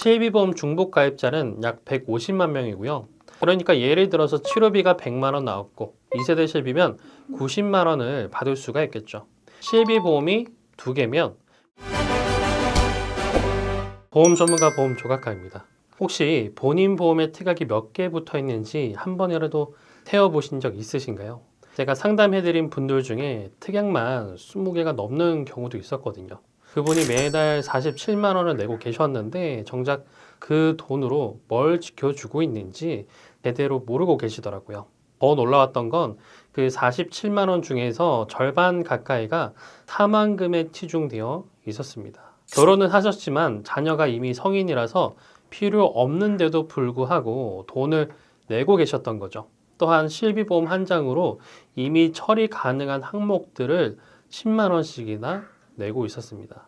실비보험 중복 가입자는 약 150만 명이고요. 그러니까 예를 들어서 치료비가 100만 원 나왔고 2세대 실비면 90만 원을 받을 수가 있겠죠. 실비보험이 2개면 보험 전문가 보험 조각가입니다. 혹시 본인 보험에 특약이 몇 개 붙어 있는지 한 번이라도 태워보신 적 있으신가요? 제가 상담해드린 분들 중에 특약만 20개가 넘는 경우도 있었거든요. 그분이 매달 47만 원을 내고 계셨는데 정작 그 돈으로 뭘 지켜주고 있는지 제대로 모르고 계시더라고요. 더 놀라웠던 건 그 47만 원 중에서 절반 가까이가 사망금에 치중되어 있었습니다. 결혼은 하셨지만 자녀가 이미 성인이라서 필요 없는데도 불구하고 돈을 내고 계셨던 거죠. 또한 실비보험 한 장으로 이미 처리 가능한 항목들을 10만 원씩이나 내고 있었습니다.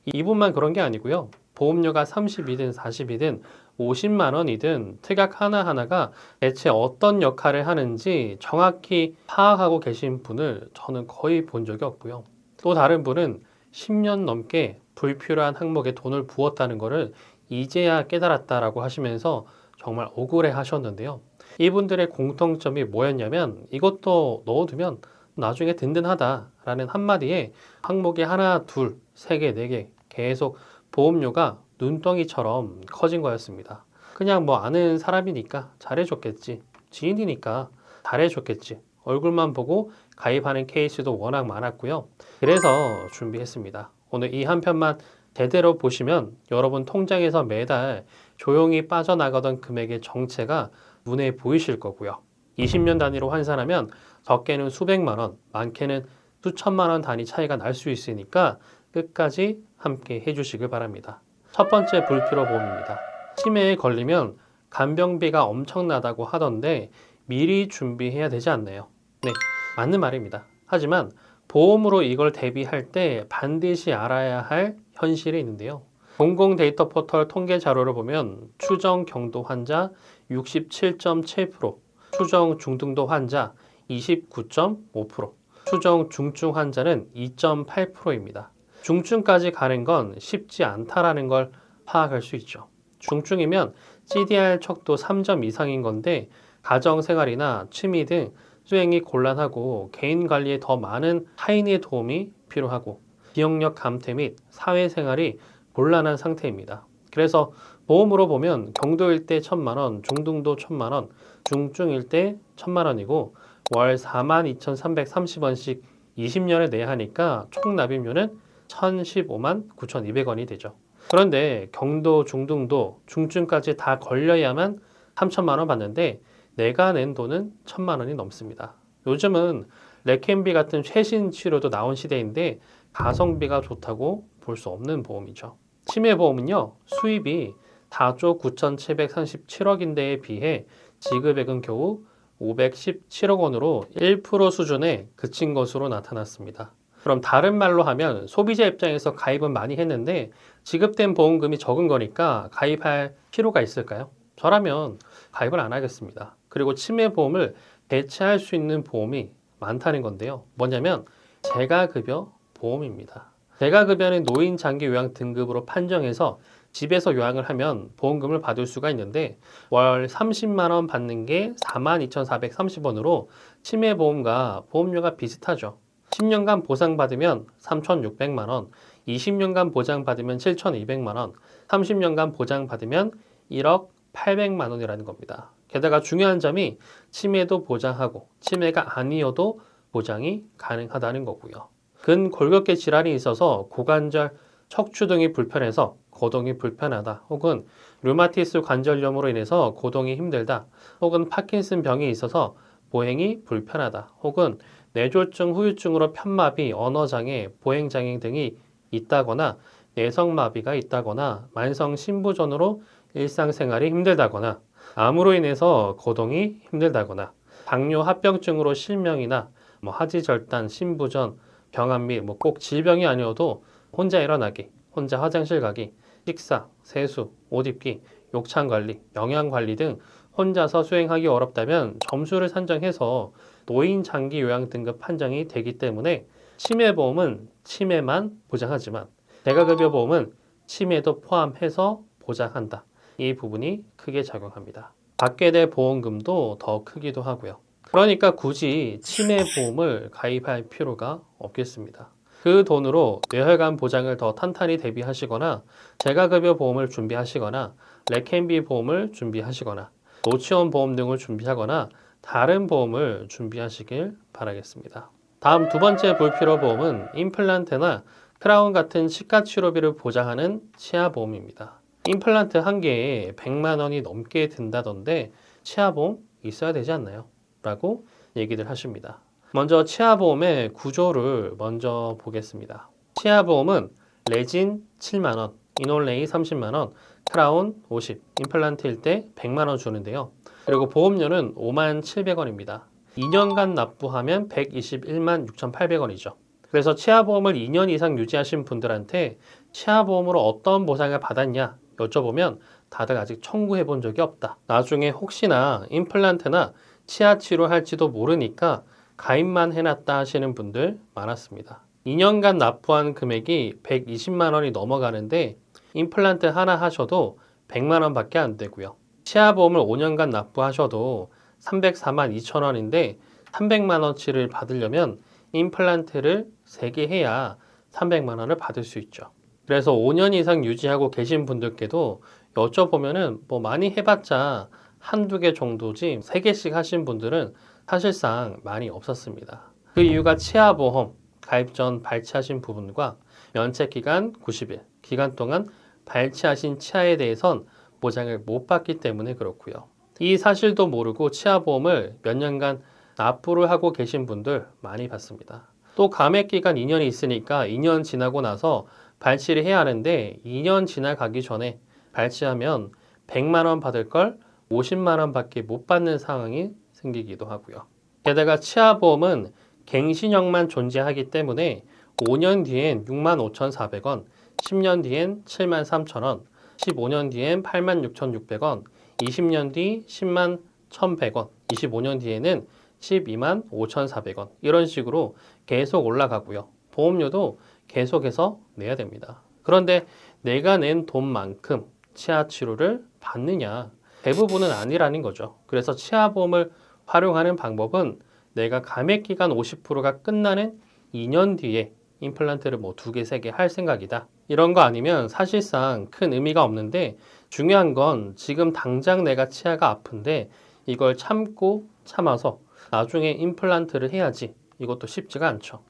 이분만 그런 게 아니고요. 보험료가 30이든 40이든 50만 원이든 특약 하나하나가 대체 어떤 역할을 하는지 정확히 파악하고 계신 분을 저는 거의 본 적이 없고요. 또 다른 분은 10년 넘게 불필요한 항목에 돈을 부었다는 것을 이제야 깨달았다라고 하시면서 정말 억울해 하셨는데요. 이분들의 공통점이 뭐였냐면 이것도 넣어두면 나중에 든든하다라는 한마디에 항목이 하나, 둘, 세 개, 네 개 계속 보험료가 눈덩이처럼 커진 거였습니다. 그냥 뭐 아는 사람이니까 잘해줬겠지. 지인이니까 잘해줬겠지. 얼굴만 보고 가입하는 케이스도 워낙 많았고요. 그래서 준비했습니다. 오늘 이 한 편만 제대로 보시면 여러분 통장에서 매달 조용히 빠져나가던 금액의 정체가 눈에 보이실 거고요. 20년 단위로 환산하면 적게는 수백만 원, 많게는 수천만 원 단위 차이가 날 수 있으니까 끝까지 함께 해주시길 바랍니다. 첫 번째 불필요 보험입니다. 치매에 걸리면 간병비가 엄청나다고 하던데 미리 준비해야 되지 않나요? 네, 맞는 말입니다. 하지만 보험으로 이걸 대비할 때 반드시 알아야 할 현실이 있는데요. 공공 데이터 포털 통계 자료를 보면 추정 경도 환자 67.7%, 추정 중등도 환자 29.5%, 추정 중증 환자는 2.8%입니다. 중증까지 가는 건 쉽지 않다라는 걸 파악할 수 있죠. 중증이면 CDR 척도 3점 이상인 건데 가정생활이나 취미 등 수행이 곤란하고 개인 관리에 더 많은 타인의 도움이 필요하고 기억력 감퇴 및 사회생활이 곤란한 상태입니다. 그래서 보험으로 보면 경도일 때 1,000만 원, 중등도 1,000만 원, 중증일 때 1,000만 원이고 월 42,330원씩 20년을 내야 하니까 총 납입료는 1,015만 9,200원이 되죠. 그런데 경도, 중등도, 중증까지 다 걸려야만 3,000만 원 받는데 내가 낸 돈은 1,000만 원이 넘습니다. 요즘은 레캠비 같은 최신 치료도 나온 시대인데 가성비가 좋다고 볼 수 없는 보험이죠. 치매보험은요, 수입이 4조 9,737억인데에 비해 지급액은 겨우 517억 원으로 1% 수준에 그친 것으로 나타났습니다. 그럼 다른 말로 하면 소비자 입장에서 가입은 많이 했는데 지급된 보험금이 적은 거니까 가입할 필요가 있을까요? 저라면 가입을 안 하겠습니다. 그리고 치매보험을 대체할 수 있는 보험이 많다는 건데요. 뭐냐면 재가급여 보험입니다. 재가급여는 노인 장기 요양 등급으로 판정해서 집에서 요양을 하면 보험금을 받을 수가 있는데 월 30만 원 받는 게 42,430원으로 치매보험과 보험료가 비슷하죠. 10년간 보상받으면 3,600만 원, 20년간 보장받으면 7,200만 원, 30년간 보장받으면 1억 800만 원이라는 겁니다. 게다가 중요한 점이 치매도 보장하고 치매가 아니어도 보장이 가능하다는 거고요. 근골격계 질환이 있어서 고관절, 척추 등이 불편해서 거동이 불편하다 혹은 류마티스 관절염으로 인해서 거동이 힘들다 혹은 파킨슨 병이 있어서 보행이 불편하다 혹은 뇌졸중, 후유증으로 편마비, 언어장애, 보행장애 등이 있다거나 내성마비가 있다거나 만성 신부전으로 일상생활이 힘들다거나 암으로 인해서 거동이 힘들다거나 당뇨 합병증으로 실명이나 하지절단, 신부전, 병암 및 꼭 질병이 아니어도 혼자 일어나기, 혼자 화장실 가기, 식사, 세수, 옷 입기, 욕창 관리, 영양 관리 등 혼자서 수행하기 어렵다면 점수를 산정해서 노인 장기 요양 등급 판정이 되기 때문에 치매보험은 치매만 보장하지만 재가급여 보험은 치매도 포함해서 보장한다. 이 부분이 크게 작용합니다. 받게 될 보험금도 더 크기도 하고요. 그러니까 굳이 치매보험을 가입할 필요가 없겠습니다. 그 돈으로 뇌혈관 보장을 더 탄탄히 대비하시거나 재가급여 보험을 준비하시거나 렉캔비 보험을 준비하시거나 노치원 보험 등을 준비하거나 다른 보험을 준비하시길 바라겠습니다. 다음 두 번째 불필요 보험은 임플란트나 크라운 같은 치과 치료비를 보장하는 치아보험입니다. 임플란트 한 개에 100만 원이 넘게 든다던데 치아보험 있어야 되지 않나요? 라고 얘기를 하십니다. 먼저 치아보험의 구조를 먼저 보겠습니다. 치아보험은 레진 7만 원, 이놀레이 30만 원, 크라운 50, 임플란트일 때 100만 원 주는데요. 그리고 보험료는 5만 700원입니다. 2년간 납부하면 121만 6,800원이죠. 그래서 치아보험을 2년 이상 유지하신 분들한테 치아보험으로 어떤 보상을 받았냐 여쭤보면 다들 아직 청구해 본 적이 없다. 나중에 혹시나 임플란트나 치아 치료할지도 모르니까 가입만 해놨다 하시는 분들 많았습니다. 2년간 납부한 금액이 120만 원이 넘어가는데 임플란트 하나 하셔도 100만 원밖에 안 되고요. 치아보험을 5년간 납부하셔도 304만 2천 원인데 300만 원치를 받으려면 임플란트를 3개 해야 300만 원을 받을 수 있죠. 그래서 5년 이상 유지하고 계신 분들께도 여쭤보면은 뭐 많이 해봤자 한두 개 정도지 3개씩 하신 분들은 사실상 많이 없었습니다. 그 이유가 치아보험 가입 전 발치하신 부분과 면책기간 90일, 기간 동안 발치하신 치아에 대해선 보장을 못 받기 때문에 그렇고요. 이 사실도 모르고 치아보험을 몇 년간 납부를 하고 계신 분들 많이 봤습니다. 또 감액기간 2년이 있으니까 2년 지나고 나서 발치를 해야 하는데 2년 지나가기 전에 발치하면 100만 원 받을 걸 50만 원밖에 못 받는 상황이 생기기도 하고요. 게다가 치아보험은 갱신형만 존재하기 때문에 5년 뒤엔 6만 5,400원, 10년 뒤엔 7만 3천원, 15년 뒤엔 8만 6,600원, 20년 뒤 10만 1,100원, 25년 뒤에는 12만 5,400원 이런 식으로 계속 올라가고요. 보험료도 계속해서 내야 됩니다. 그런데 내가 낸 돈만큼 치아 치료를 받느냐? 대부분은 아니라는 거죠. 그래서 치아보험을 활용하는 방법은 내가 감액기간 50%가 끝나는 2년 뒤에 임플란트를 뭐 2개, 3개 할 생각이다. 이런 거 아니면 사실상 큰 의미가 없는데 중요한 건 지금 당장 내가 치아가 아픈데 이걸 참고 참아서 나중에 임플란트를 해야지. 이것도 쉽지가 않죠.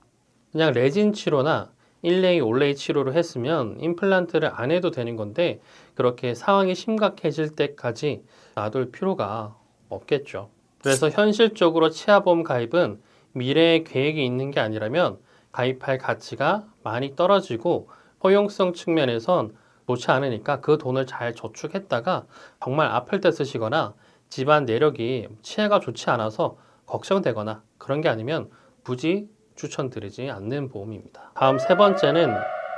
그냥 레진 치료나 1레이, 올레이 치료를 했으면 임플란트를 안 해도 되는 건데 그렇게 상황이 심각해질 때까지 놔둘 필요가 없겠죠. 그래서 현실적으로 치아보험 가입은 미래에 계획이 있는 게 아니라면 가입할 가치가 많이 떨어지고 허용성 측면에선 좋지 않으니까 그 돈을 잘 저축했다가 정말 아플 때 쓰시거나 집안 내력이 치아가 좋지 않아서 걱정되거나 그런 게 아니면 굳이 추천드리지 않는 보험입니다. 다음 세 번째는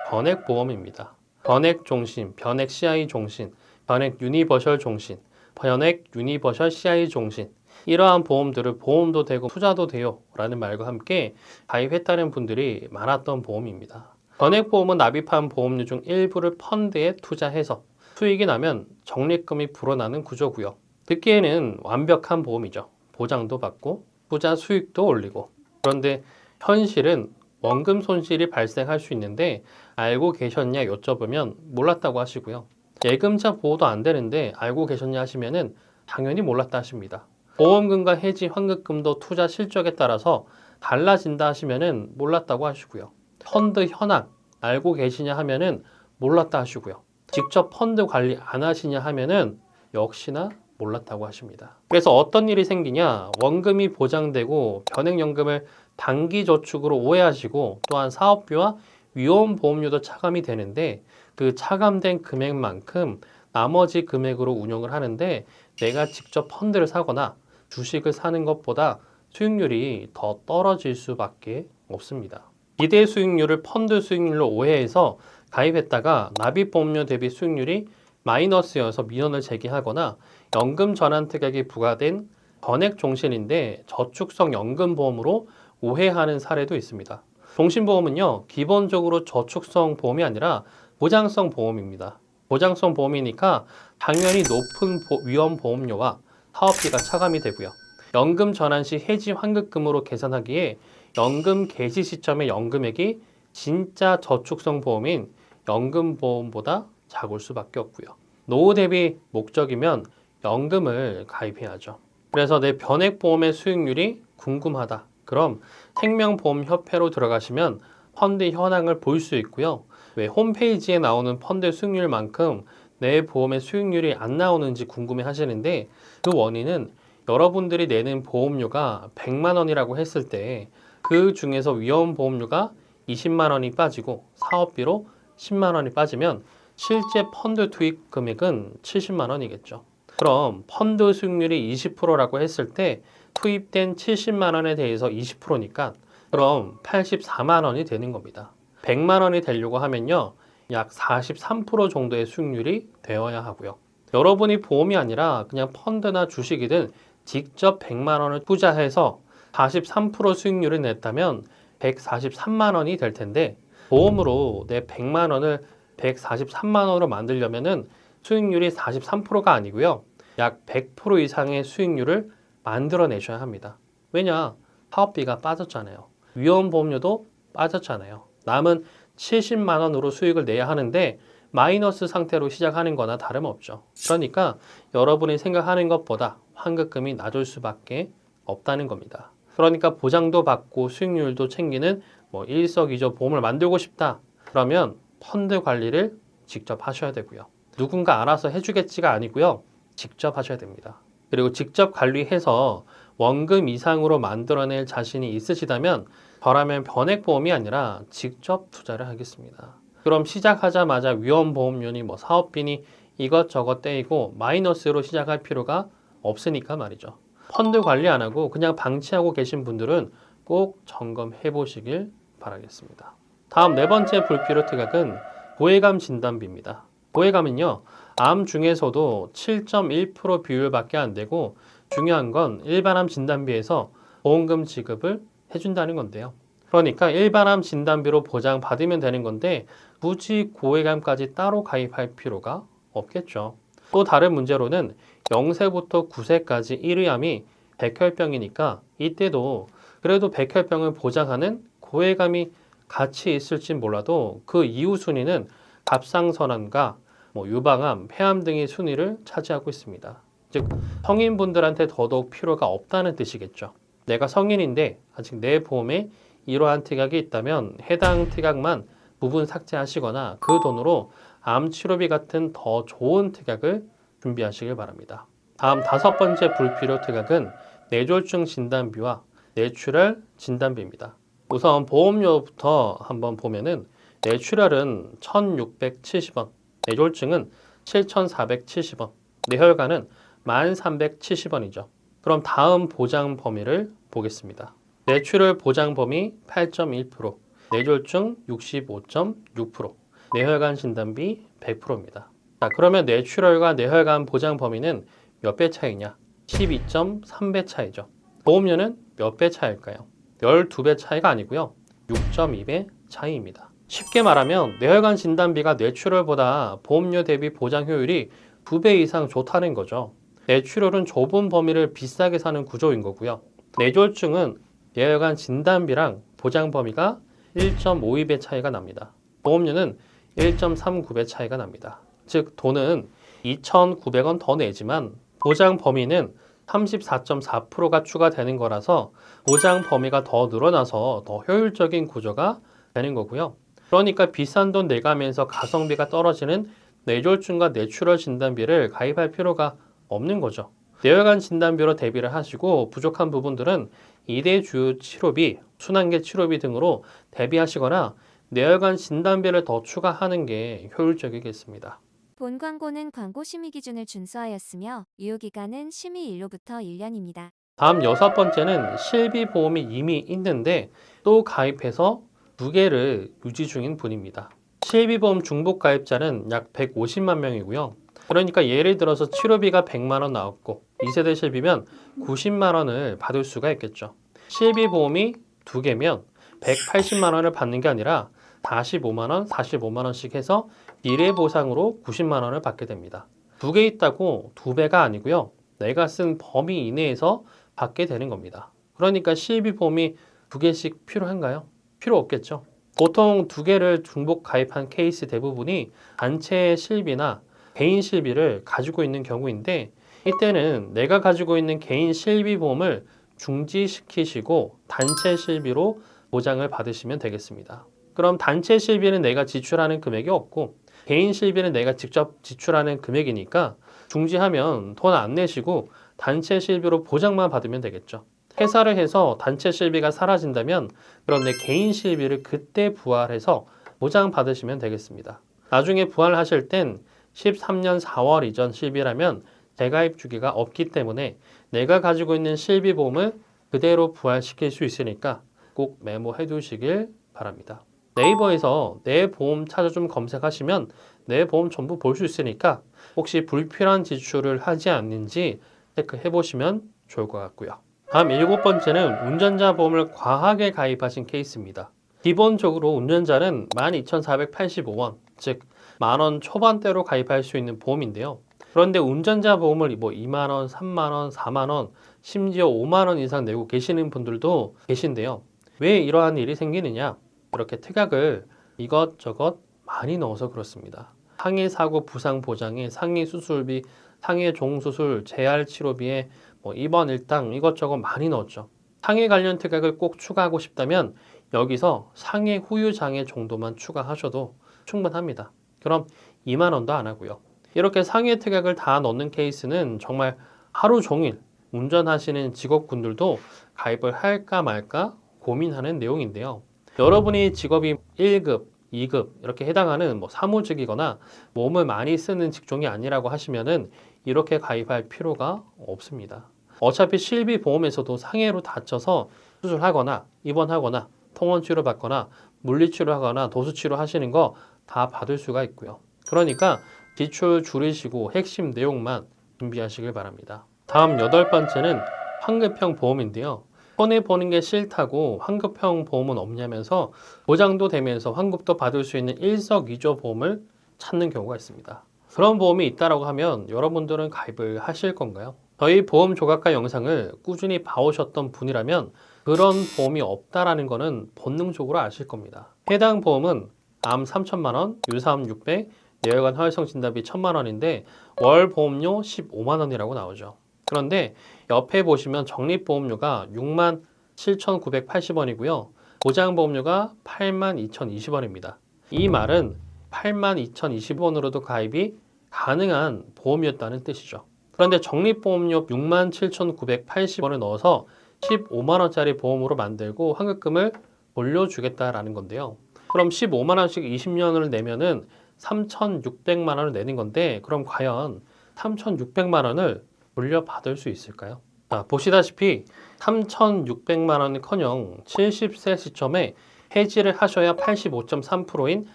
변액보험입니다. 변액종신, 변액 CI 종신, 변액 유니버셜 종신, 변액 유니버셜 CI 종신 이러한 보험들을 보험도 되고 투자도 돼요 라는 말과 함께 가입했다는 분들이 많았던 보험입니다. 변액보험은 납입한 보험료 중 일부를 펀드에 투자해서 수익이 나면 적립금이 불어나는 구조고요. 듣기에는 완벽한 보험이죠. 보장도 받고 투자 수익도 올리고. 그런데 현실은 원금 손실이 발생할 수 있는데 알고 계셨냐 여쭤보면 몰랐다고 하시고요. 예금자 보호도 안 되는데 알고 계셨냐 하시면은 당연히 몰랐다 하십니다. 보험금과 해지 환급금도 투자 실적에 따라서 달라진다 하시면은 몰랐다고 하시고요. 펀드 현황 알고 계시냐 하면은 몰랐다 하시고요. 직접 펀드 관리 안 하시냐 하면은 역시나 몰랐다고 하십니다. 그래서 어떤 일이 생기냐 원금이 보장되고 변액연금을 단기 저축으로 오해하시고 또한 사업비와 위험보험료도 차감이 되는데 그 차감된 금액만큼 나머지 금액으로 운용을 하는데 내가 직접 펀드를 사거나 주식을 사는 것보다 수익률이 더 떨어질 수밖에 없습니다. 기대 수익률을 펀드 수익률로 오해해서 가입했다가 납입보험료 대비 수익률이 마이너스여서 민원을 제기하거나 연금 전환 특약이 부과된 변액 종신인데 저축성 연금보험으로 오해하는 사례도 있습니다. 종신보험은요, 기본적으로 저축성 보험이 아니라 보장성 보험입니다. 보장성 보험이니까 당연히 높은 위험 보험료와 사업비가 차감이 되고요. 연금 전환 시 해지 환급금으로 계산하기에 연금 개시 시점의 연금액이 진짜 저축성 보험인 연금보험보다 작을 수밖에 없고요. 노후 대비 목적이면 연금을 가입해야죠. 그래서 내 변액보험의 수익률이 궁금하다. 그럼 생명보험협회로 들어가시면 펀드 현황을 볼 수 있고요. 왜 홈페이지에 나오는 펀드 수익률만큼 내 보험의 수익률이 안 나오는지 궁금해 하시는데 그 원인은 여러분들이 내는 보험료가 100만 원이라고 했을 때 그 중에서 위험보험료가 20만 원이 빠지고 사업비로 10만 원이 빠지면 실제 펀드 투입 금액은 70만 원이겠죠. 그럼 펀드 수익률이 20%라고 했을 때 투입된 70만 원에 대해서 20%니까 그럼 84만 원이 되는 겁니다. 100만 원이 되려고 하면요. 약 43% 정도의 수익률이 되어야 하고요. 여러분이 보험이 아니라 그냥 펀드나 주식이든 직접 100만 원을 투자해서 43% 수익률을 냈다면 143만 원이 될 텐데 보험으로 내 100만 원을 143만 원으로 만들려면은 수익률이 43%가 아니고요. 약 100% 이상의 수익률을 만들어내셔야 합니다. 왜냐? 사업비가 빠졌잖아요. 위험보험료도 빠졌잖아요. 남은 70만 원으로 수익을 내야 하는데 마이너스 상태로 시작하는 거나 다름없죠. 그러니까 여러분이 생각하는 것보다 환급금이 낮을 수밖에 없다는 겁니다. 그러니까 보장도 받고 수익률도 챙기는 일석이조 보험을 만들고 싶다. 그러면 펀드 관리를 직접 하셔야 되고요. 누군가 알아서 해주겠지가 아니고요. 직접 하셔야 됩니다. 그리고 직접 관리해서 원금 이상으로 만들어낼 자신이 있으시다면 저라면 변액보험이 아니라 직접 투자를 하겠습니다. 그럼 시작하자마자 위험보험료니 사업비니 이것저것 떼이고 마이너스로 시작할 필요가 없으니까 말이죠. 펀드 관리 안 하고 그냥 방치하고 계신 분들은 꼭 점검해 보시길 바라겠습니다. 다음 네 번째 불필요 특약은 고해감 진단비입니다. 고해감은요, 암 중에서도 7.1% 비율밖에 안 되고 중요한 건 일반암 진단비에서 보험금 지급을 해준다는 건데요. 그러니까 일반암 진단비로 보장받으면 되는 건데 굳이 고해감까지 따로 가입할 필요가 없겠죠. 또 다른 문제로는 0세부터 9세까지 1위암이 백혈병이니까 이때도 그래도 백혈병을 보장하는 고해감이 같이 있을진 몰라도 그 이후 순위는 갑상선암과 유방암, 폐암 등의 순위를 차지하고 있습니다. 즉 성인분들한테 더더욱 필요가 없다는 뜻이겠죠. 내가 성인인데 아직 내 보험에 이러한 특약이 있다면 해당 특약만 부분 삭제하시거나 그 돈으로 암 치료비 같은 더 좋은 특약을 준비하시길 바랍니다. 다음 다섯 번째 불필요 특약은 뇌졸중 진단비와 뇌출혈 진단비입니다. 우선 보험료부터 한번 보면은 뇌출혈은 1,670원, 뇌졸중은 7,470원, 뇌혈관은 1,370원이죠. 그럼 다음 보장 범위를 보겠습니다. 뇌출혈 보장 범위 8.1%, 뇌졸중 65.6%, 뇌혈관 진단비 100%입니다. 자, 그러면 뇌출혈과 뇌혈관 보장 범위는 몇 배 차이냐? 12.3배 차이죠. 보험료는 몇 배 차일까요? 12배 차이가 아니고요. 6.2배 차이입니다. 쉽게 말하면 뇌혈관 진단비가 뇌출혈보다 보험료 대비 보장 효율이 2배 이상 좋다는 거죠. 뇌출혈은 좁은 범위를 비싸게 사는 구조인 거고요. 뇌졸중은 뇌혈관 진단비랑 보장 범위가 1.52배 차이가 납니다. 보험료는 1.39배 차이가 납니다. 즉 돈은 2,900원 더 내지만 보장 범위는 34.4%가 추가되는 거라서 보장 범위가 더 늘어나서 더 효율적인 구조가 되는 거고요. 그러니까 비싼 돈 내가면서 가성비가 떨어지는 뇌졸중과 뇌출혈 진단비를 가입할 필요가 없는 거죠. 뇌혈관 진단비로 대비를 하시고 부족한 부분들은 2대 주요 치료비, 순환계 치료비 등으로 대비하시거나 뇌혈관 진단비를 더 추가하는 게 효율적이겠습니다. 본 광고는 광고 심의 기준을 준수하였으며 유효기간은 심의일로부터 1년입니다. 다음 여섯 번째는 실비보험이 이미 있는데 또 가입해서 2개를 유지 중인 분입니다. 실비보험 중복 가입자는 약 150만 명이고요. 그러니까 예를 들어서 치료비가 100만 원 나왔고 2세대 실비면 90만 원을 받을 수가 있겠죠. 실비보험이 2개면 180만 원을 받는 게 아니라 45만 원, 45만 원씩 해서 미래 보상으로 90만 원을 받게 됩니다. 2개 있다고 2배가 아니고요. 내가 쓴 범위 이내에서 받게 되는 겁니다. 그러니까 실비보험이 2개씩 필요한가요? 필요 없겠죠. 보통 2개를 중복 가입한 케이스 대부분이 단체 실비나 개인 실비를 가지고 있는 경우인데, 이때는 내가 가지고 있는 개인 실비보험을 중지시키시고 단체 실비로 보장을 받으시면 되겠습니다. 그럼 단체 실비는 내가 지출하는 금액이 없고 개인 실비는 내가 직접 지출하는 금액이니까 중지하면 돈 안 내시고 단체 실비로 보장만 받으면 되겠죠. 해사를 해서 단체 실비가 사라진다면 그럼 내 개인 실비를 그때 부활해서 보장 받으시면 되겠습니다. 나중에 부활하실 땐 13년 4월 이전 실비라면 재가입 주기가 없기 때문에 내가 가지고 있는 실비보험을 그대로 부활시킬 수 있으니까 꼭 메모해 두시길 바랍니다. 네이버에서 내 보험 찾아 좀 검색하시면 내 보험 전부 볼 수 있으니까 혹시 불필요한 지출을 하지 않는지 체크해 보시면 좋을 것 같고요. 다음 7번째는 운전자 보험을 과하게 가입하신 케이스입니다. 기본적으로 운전자는 12,485원, 즉 만원 초반대로 가입할 수 있는 보험인데요. 그런데 운전자 보험을 2만 원, 3만 원, 4만 원, 심지어 5만 원 이상 내고 계시는 분들도 계신데요. 왜 이러한 일이 생기느냐? 이렇게 특약을 이것저것 많이 넣어서 그렇습니다. 상해 사고 부상 보장에 상해 수술비, 상해 종수술, 재활 치료비에 입원 일당 이것저것 많이 넣었죠. 상해 관련 특약을 꼭 추가하고 싶다면 여기서 상해 후유 장애 정도만 추가하셔도 충분합니다. 그럼 2만 원도 안 하고요. 이렇게 상해 특약을 다 넣는 케이스는 정말 하루 종일 운전하시는 직업군들도 가입을 할까 말까 고민하는 내용인데요. 여러분이 직업이 1급, 2급 이렇게 해당하는 사무직이거나 몸을 많이 쓰는 직종이 아니라고 하시면은 이렇게 가입할 필요가 없습니다. 어차피 실비보험에서도 상해로 다쳐서 수술하거나 입원하거나 통원치료 받거나 물리치료하거나 도수치료 하시는 거 다 받을 수가 있고요. 그러니까 지출 줄이시고 핵심 내용만 준비하시길 바랍니다. 다음 8번째는 환급형 보험인데요. 손해보는 게 싫다고 환급형 보험은 없냐면서 보장도 되면서 환급도 받을 수 있는 일석이조 보험을 찾는 경우가 있습니다. 그런 보험이 있다고 하면 여러분들은 가입을 하실 건가요? 저희 보험 조각가 영상을 꾸준히 봐오셨던 분이라면 그런 보험이 없다라는 거는 본능적으로 아실 겁니다. 해당 보험은 암 3천만 원, 유사암 600, 뇌혈관 활성 진단비 1,000만 원인데 월 보험료 15만 원이라고 나오죠. 그런데 옆에 보시면 적립보험료가 6만 7,980원이고요. 보장보험료가 8만 2,020원입니다. 이 말은 8만 2,020원으로도 가입이 가능한 보험이었다는 뜻이죠. 그런데 적립보험료 6만 7,980원을 넣어서 15만 원짜리 보험으로 만들고 환급금을 돌려주겠다라는 건데요. 그럼 15만 원씩 20년을 내면은 3,600만 원을 내는 건데 그럼 과연 3,600만 원을 돌려받을 수 있을까요? 자, 보시다시피 3,600만 원은커녕 70세 시점에 해지를 하셔야 85.3%인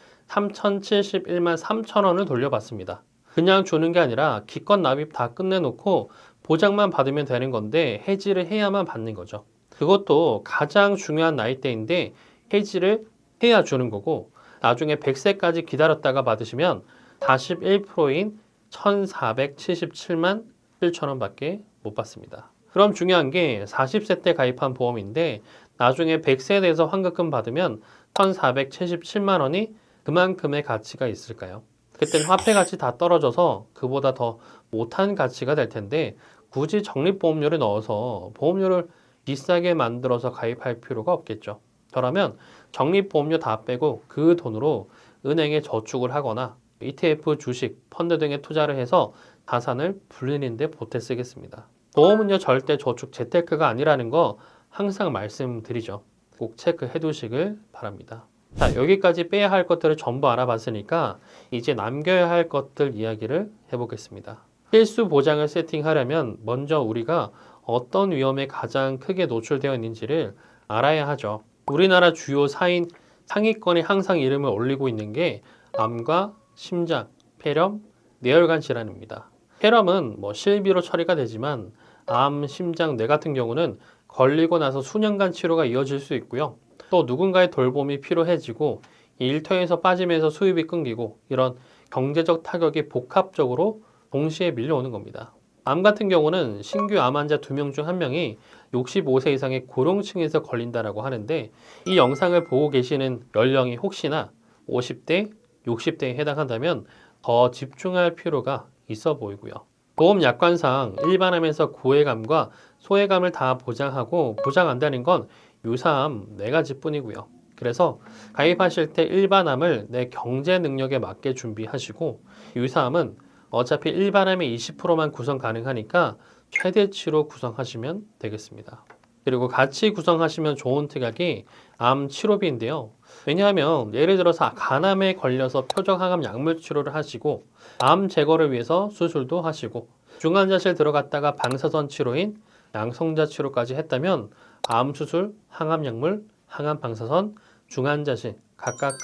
3,071만 3천 원을 돌려받습니다. 그냥 주는 게 아니라 기껏 납입 다 끝내놓고 보장만 받으면 되는 건데 해지를 해야만 받는 거죠. 그것도 가장 중요한 나이대인데 해지를 해야 주는 거고 나중에 100세까지 기다렸다가 받으시면 41%인 1,477만 7천 원밖에 못 받습니다. 그럼 중요한 게 40세 때 가입한 보험인데 나중에 100세 돼서 환급금 받으면 1,477만 원이 그만큼의 가치가 있을까요? 그때는 화폐 가치 다 떨어져서 그보다 더 못한 가치가 될 텐데 굳이 적립보험료를 넣어서 보험료를 비싸게 만들어서 가입할 필요가 없겠죠. 저라면 적립보험료 다 빼고 그 돈으로 은행에 저축을 하거나 ETF, 주식, 펀드 등에 투자를 해서 자산을 불리는 데 보태 쓰겠습니다. 보험은요 절대 저축 재테크가 아니라는 거 항상 말씀드리죠. 꼭 체크해 두시길 바랍니다. 자, 여기까지 빼야 할 것들을 전부 알아봤으니까 이제 남겨야 할 것들 이야기를 해보겠습니다. 필수 보장을 세팅하려면 먼저 우리가 어떤 위험에 가장 크게 노출되어 있는지를 알아야 하죠. 우리나라 주요 4인 상위권에 항상 이름을 올리고 있는 게 암과 심장, 폐렴, 뇌혈관 질환입니다. 폐렴은 실비로 처리가 되지만 암, 심장, 뇌 같은 경우는 걸리고 나서 수년간 치료가 이어질 수 있고요. 또 누군가의 돌봄이 필요해지고 일터에서 빠지면서 수입이 끊기고 이런 경제적 타격이 복합적으로 동시에 밀려오는 겁니다. 암 같은 경우는 신규 암 환자 2명 중 1명이 65세 이상의 고령층에서 걸린다라고 하는데 이 영상을 보고 계시는 연령이 혹시나 50대, 60대에 해당한다면 더 집중할 필요가 있어 보이고요. 보험 약관상 일반암에서 고해감과 소해감을 다 보장하고 보장한다는 건 유사암 4가지뿐이고요. 그래서 가입하실 때 일반암을 내 경제 능력에 맞게 준비하시고 유사암은 어차피 일반암의 20%만 구성 가능하니까 최대치로 구성하시면 되겠습니다. 그리고 같이 구성하시면 좋은 특약이 암 치료비인데요. 왜냐하면 예를 들어서 간암에 걸려서 표적항암 약물 치료를 하시고 암 제거를 위해서 수술도 하시고 중환자실 들어갔다가 방사선 치료인 양성자 치료까지 했다면 암 수술, 항암 약물, 항암 방사선, 중환자실 각각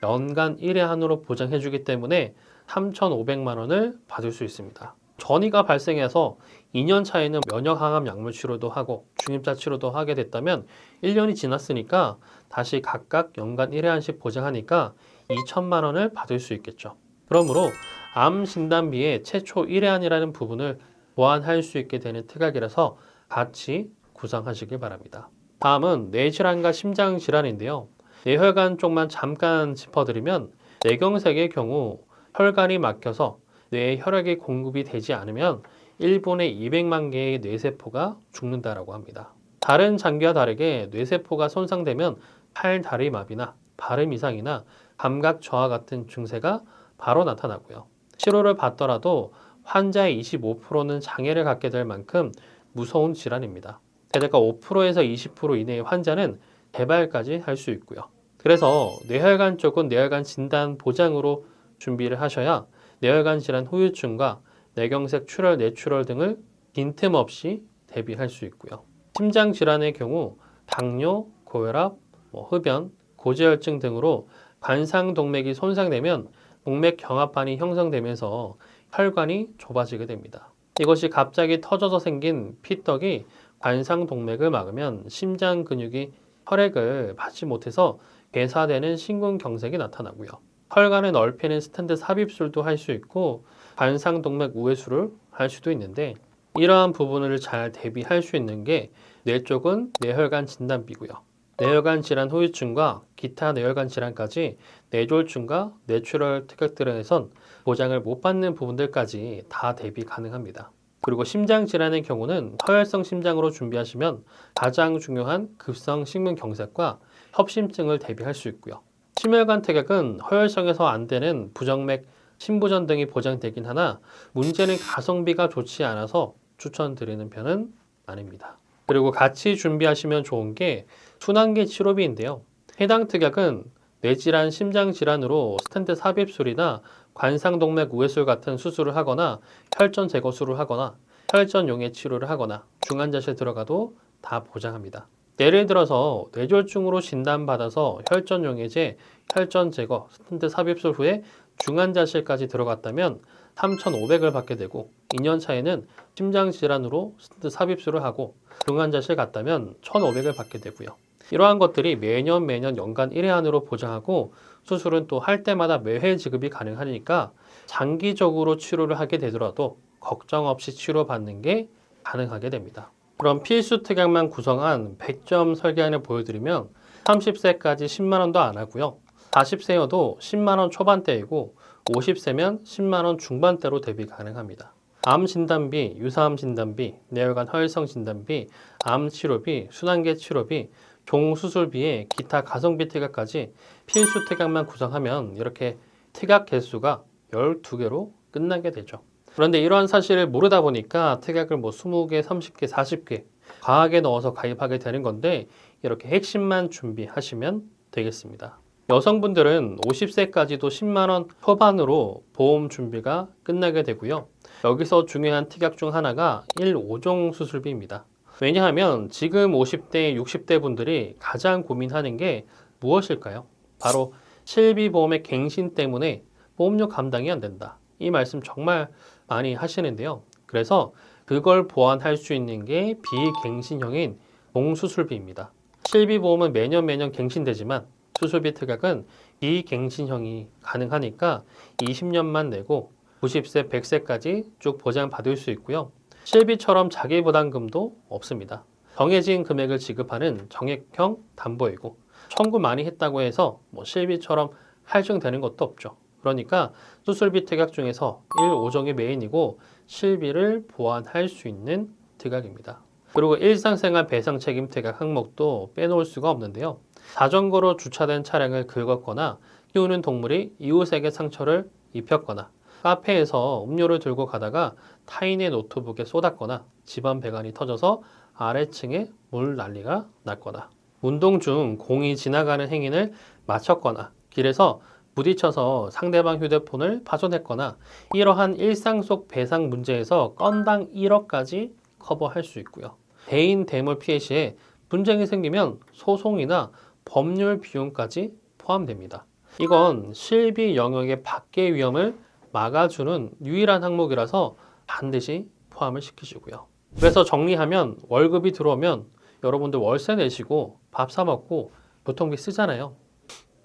연간 1회 한으로 보장해주기 때문에 3,500만 원을 받을 수 있습니다. 전이가 발생해서 2년 차에는 면역항암 약물 치료도 하고 중입자 치료도 하게 됐다면 1년이 지났으니까 다시 각각 연간 1회 한씩 보장하니까 2천만 원을 받을 수 있겠죠. 그러므로 암 진단비에 최초 1회 한이라는 부분을 보완할 수 있게 되는 특약이라서 같이 구성하시길 바랍니다. 다음은 뇌질환과 심장질환인데요. 뇌혈관 쪽만 잠깐 짚어드리면 뇌경색의 경우 혈관이 막혀서 뇌에 혈액이 공급이 되지 않으면 1분에 200만 개의 뇌세포가 죽는다라고 합니다. 다른 장기와 다르게 뇌세포가 손상되면 팔, 다리 마비나 발음 이상이나 감각 저하 같은 증세가 바로 나타나고요. 치료를 받더라도 환자의 25%는 장애를 갖게 될 만큼 무서운 질환입니다. 게다가 5%에서 20% 이내의 환자는 재발까지 할 수 있고요. 그래서 뇌혈관 쪽은 뇌혈관 진단 보장으로 준비를 하셔야 뇌혈관 질환 후유증과 뇌경색, 출혈, 뇌출혈 등을 빈틈없이 대비할 수 있고요. 심장 질환의 경우 당뇨, 고혈압, 흡연, 고지혈증 등으로 관상동맥이 손상되면 동맥 경합판이 형성되면서 혈관이 좁아지게 됩니다. 이것이 갑자기 터져서 생긴 피떡이 관상동맥을 막으면 심장 근육이 혈액을 받지 못해서 괴사되는 심근경색이 나타나고요. 혈관을 넓히는 스텐트 삽입술도 할 수 있고 관상동맥 우회수를 할 수도 있는데 이러한 부분을 잘 대비할 수 있는 게 뇌 쪽은 뇌혈관 진단비고요. 뇌혈관 질환 후유증과 기타 뇌혈관 질환까지 뇌졸중과 뇌출혈 특약들에선 보장을 못 받는 부분들까지 다 대비 가능합니다. 그리고 심장 질환의 경우는 허혈성 심장으로 준비하시면 가장 중요한 급성 심근경색과 협심증을 대비할 수 있고요. 심혈관 특약은 허혈성에서 안 되는 부정맥, 심부전 등이 보장되긴 하나 문제는 가성비가 좋지 않아서 추천드리는 편은 아닙니다. 그리고 같이 준비하시면 좋은 게 순환계 치료비인데요. 해당 특약은 뇌질환, 심장질환으로 스텐트 삽입술이나 관상동맥 우회술 같은 수술을 하거나 혈전 제거술을 하거나 혈전용해 치료를 하거나 중환자실 들어가도 다 보장합니다. 예를 들어서 뇌졸중으로 진단받아서 혈전용해제, 혈전 제거, 스텐트 삽입술 후에 중환자실까지 들어갔다면 3,500을 받게 되고 2년 차에는 심장질환으로 스텐트 삽입술을 하고 중환자실 갔다면 1,500을 받게 되고요. 이러한 것들이 매년 연간 1회 한으로 보장하고 수술은 또 할 때마다 매회 지급이 가능하니까 장기적으로 치료를 하게 되더라도 걱정 없이 치료받는 게 가능하게 됩니다. 그럼 필수 특약만 구성한 100점 설계안을 보여드리면 30세까지 10만 원도 안 하고요. 40세여도 10만 원 초반대이고 50세면 10만 원 중반대로 대비 가능합니다. 암 진단비, 유사암 진단비, 뇌혈관 허혈성 진단비, 암 치료비, 순환계 치료비, 종수술비에 기타 가성비 특약까지 필수 특약만 구성하면 이렇게 특약 개수가 12개로 끝나게 되죠. 그런데 이러한 사실을 모르다 보니까 특약을 20개, 30개, 40개 과하게 넣어서 가입하게 되는 건데 이렇게 핵심만 준비하시면 되겠습니다. 여성분들은 50세까지도 10만 원 초반으로 보험 준비가 끝나게 되고요. 여기서 중요한 특약 중 하나가 1,5종 수술비입니다. 왜냐하면 지금 50대, 60대 분들이 가장 고민하는 게 무엇일까요? 바로 실비보험의 갱신 때문에 보험료 감당이 안 된다. 이 말씀 정말 많이 하시는데요. 그래서 그걸 보완할 수 있는 게 비갱신형인 종수술비입니다. 실비보험은 매년 갱신되지만 수술비 특약은 비갱신형이 가능하니까 20년만 내고 90세, 100세까지 쭉 보장받을 수 있고요. 실비처럼 자기부담금도 없습니다. 정해진 금액을 지급하는 정액형 담보이고 청구 많이 했다고 해서 실비처럼 할증되는 것도 없죠. 그러니까 수술비 특약 중에서 1, 5종이 메인이고 실비를 보완할 수 있는 특약입니다. 그리고 일상생활 배상 책임 특약 항목도 빼놓을 수가 없는데요. 자전거로 주차된 차량을 긁었거나 키우는 동물이 이웃에게 상처를 입혔거나 카페에서 음료를 들고 가다가 타인의 노트북에 쏟았거나 집안 배관이 터져서 아래층에 물 난리가 났거나 운동 중 공이 지나가는 행인을 맞췄거나 길에서 부딪혀서 상대방 휴대폰을 파손했거나 이러한 일상 속 배상 문제에서 건당 1억까지 커버할 수 있고요. 대인 대물 피해 시에 분쟁이 생기면 소송이나 법률 비용까지 포함됩니다. 이건 실비 영역의 밖의 위험을 막아주는 유일한 항목이라서 반드시 포함을 시키시고요. 그래서 정리하면 월급이 들어오면 여러분들 월세 내시고 밥 사 먹고 교통비 쓰잖아요.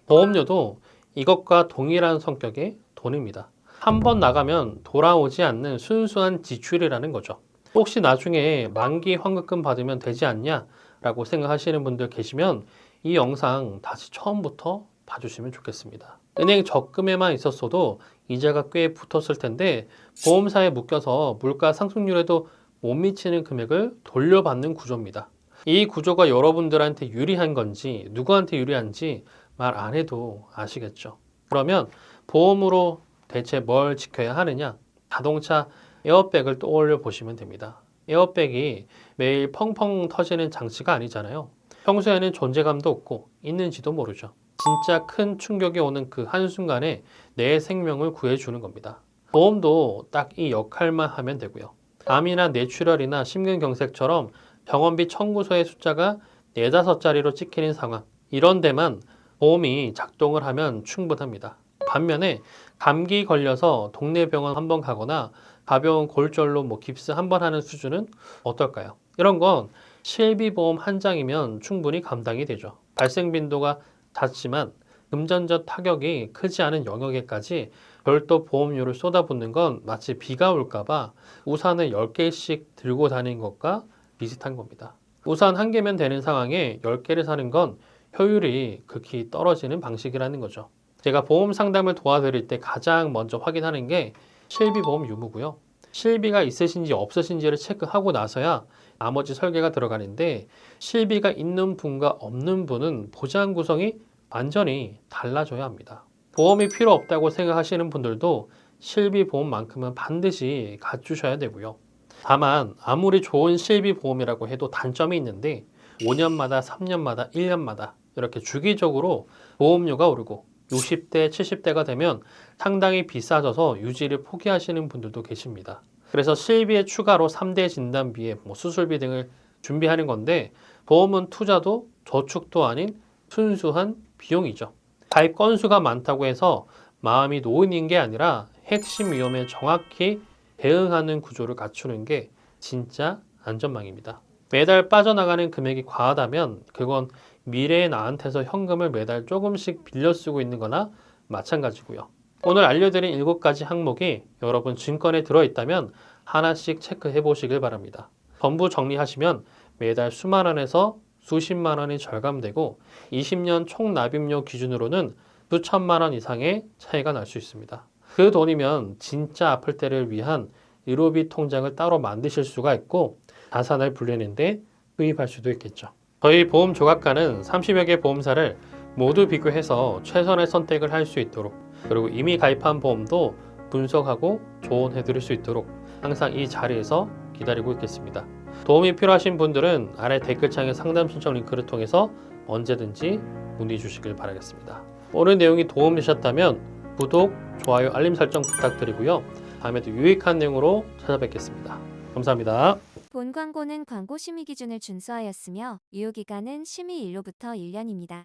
보험료도 이것과 동일한 성격의 돈입니다. 한 번 나가면 돌아오지 않는 순수한 지출이라는 거죠. 혹시 나중에 만기 환급금 받으면 되지 않냐 라고 생각하시는 분들 계시면 이 영상 다시 처음부터 봐주시면 좋겠습니다. 은행 적금에만 있었어도 이자가 꽤 붙었을 텐데 보험사에 묶여서 물가 상승률에도 못 미치는 금액을 돌려받는 구조입니다. 이 구조가 여러분들한테 유리한 건지 누구한테 유리한지 말 안 해도 아시겠죠. 그러면 보험으로 대체 뭘 지켜야 하느냐? 자동차 에어백을 떠올려 보시면 됩니다. 에어백이 매일 펑펑 터지는 장치가 아니잖아요. 평소에는 존재감도 없고 있는지도 모르죠. 진짜 큰 충격이 오는 그 한순간에 내 생명을 구해주는 겁니다. 보험도 딱 이 역할만 하면 되고요. 암이나 뇌출혈이나 심근경색처럼 병원비 청구서의 숫자가 4, 5자리로 찍히는 상황, 이런 데만 보험이 작동을 하면 충분합니다. 반면에 감기 걸려서 동네 병원 한번 가거나 가벼운 골절로 깁스 한번 하는 수준은 어떨까요? 이런 건 실비보험 한 장이면 충분히 감당이 되죠. 발생 빈도가 작지만 금전적 타격이 크지 않은 영역에까지 별도 보험료를 쏟아붓는 건 마치 비가 올까봐 우산을 10개씩 들고 다니는 것과 비슷한 겁니다. 우산 한 개면 되는 상황에 10개를 사는 건 효율이 극히 떨어지는 방식이라는 거죠. 제가 보험 상담을 도와드릴 때 가장 먼저 확인하는 게 실비보험 유무고요. 실비가 있으신지 없으신지를 체크하고 나서야 나머지 설계가 들어가는데 실비가 있는 분과 없는 분은 보장 구성이 완전히 달라져야 합니다. 보험이 필요 없다고 생각하시는 분들도 실비보험만큼은 반드시 갖추셔야 되고요. 다만 아무리 좋은 실비보험이라고 해도 단점이 있는데 5년마다, 3년마다, 1년마다 이렇게 주기적으로 보험료가 오르고 60대, 70대가 되면 상당히 비싸져서 유지를 포기하시는 분들도 계십니다. 그래서 실비에 추가로 3대 진단비에 수술비 등을 준비하는 건데 보험은 투자도 저축도 아닌 순수한 비용이죠. 가입 건수가 많다고 해서 마음이 놓이는 게 아니라 핵심 위험에 정확히 대응하는 구조를 갖추는 게 진짜 안전망입니다. 매달 빠져나가는 금액이 과하다면 그건 미래의 나한테서 현금을 매달 조금씩 빌려 쓰고 있는 거나 마찬가지고요. 오늘 알려드린 7가지 항목이 여러분 증권에 들어있다면 하나씩 체크해 보시길 바랍니다. 전부 정리하시면 매달 수만 원에서 수십만 원이 절감되고 20년 총 납입료 기준으로는 수천만 원 이상의 차이가 날 수 있습니다. 그 돈이면 진짜 아플 때를 위한 의료비 통장을 따로 만드실 수가 있고 자산을 불리는데 투입할 수도 있겠죠. 저희 보험 조각가는 30여 개 보험사를 모두 비교해서 최선의 선택을 할 수 있도록 그리고 이미 가입한 보험도 분석하고 조언해 드릴 수 있도록 항상 이 자리에서 기다리고 있겠습니다. 도움이 필요하신 분들은 아래 댓글창의 상담 신청 링크를 통해서 언제든지 문의 주시길 바라겠습니다. 오늘 내용이 도움되셨다면 구독, 좋아요, 알림 설정 부탁드리고요. 다음에도 유익한 내용으로 찾아뵙겠습니다. 감사합니다. 본 광고는 광고 심의 기준을 준수하였으며 유효기간은 심의 일로부터 1년입니다.